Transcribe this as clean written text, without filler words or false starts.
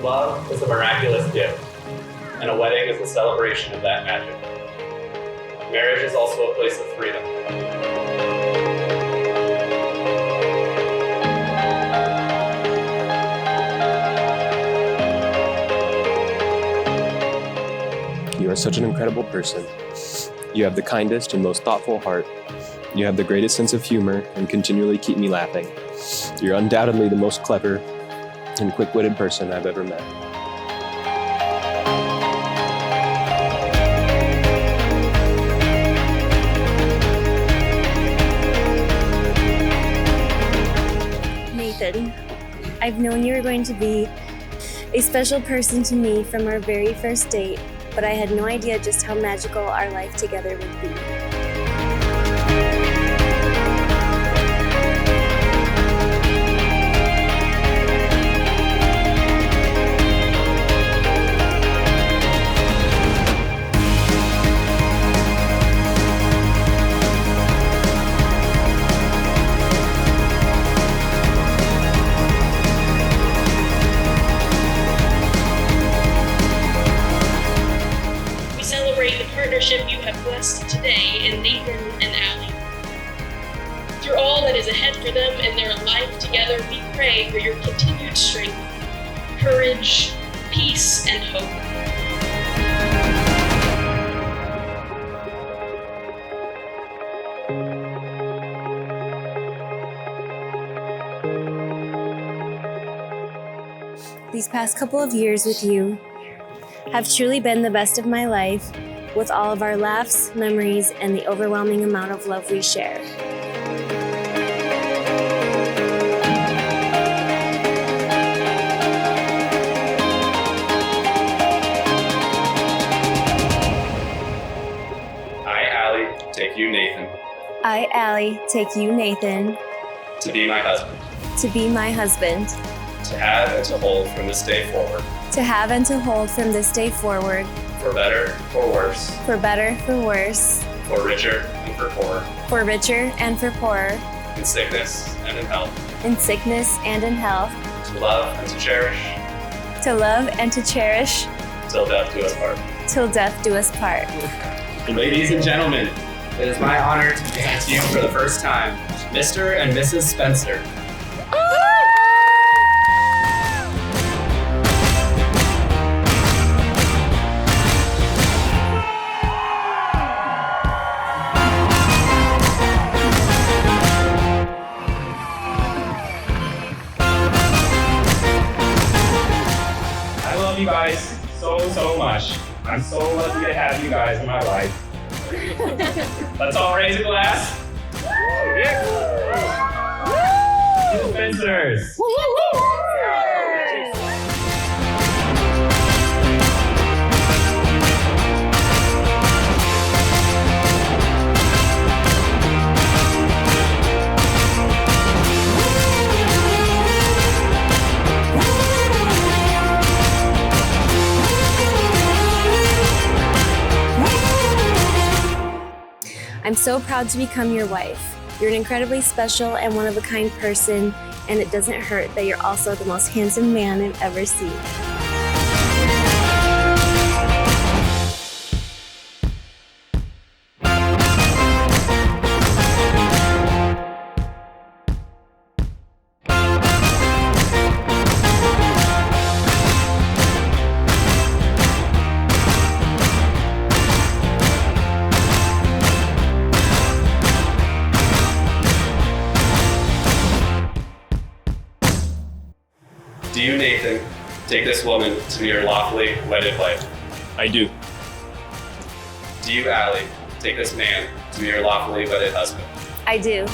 Love is a miraculous gift, and a wedding is a celebration of that magic. Marriage is also a place of freedom. You are such an incredible person. You have the kindest and most thoughtful heart. You have the greatest sense of humor and continually keep me laughing. You're undoubtedly the most clever and quick-witted person I've ever met. Nathan, I've known you were going to be a special person to me from our very first date, but I had no idea just how magical our life together would be. The partnership you have blessed today in Nathan and Aly. Through all that is ahead for them and their life together, we pray for your continued strength, courage, peace, and hope. These past couple of years with you have truly been the best of my life, with all of our laughs, memories, and the overwhelming amount of love we share. I, Aly, take you, Nathan, I, Aly, take you, Nathan, to be my husband, to be my husband, to have and to hold from this day forward, to have and to hold from this day forward, for better, for worse, for better, for worse, for richer and for poorer, for richer and for poorer, in sickness and in health, in sickness and in health, to love and to cherish, to love and to cherish, till death do us part. till death do us part. Ladies and gentlemen, it is my honor to present to you for the first time, Mr. and Mrs. Spencer. I love you guys so much. I'm so lucky to have you guys in my life. Let's all raise a glass. Yeah. To the Spencers. I'm so proud to become your wife. You're an incredibly special and one-of-a-kind person, and it doesn't hurt that you're also the most handsome man I've ever seen. Do you, Nathan, take this woman to be your lawfully wedded wife? I do. Do you, Aly, take this man to be your lawfully wedded husband? I do.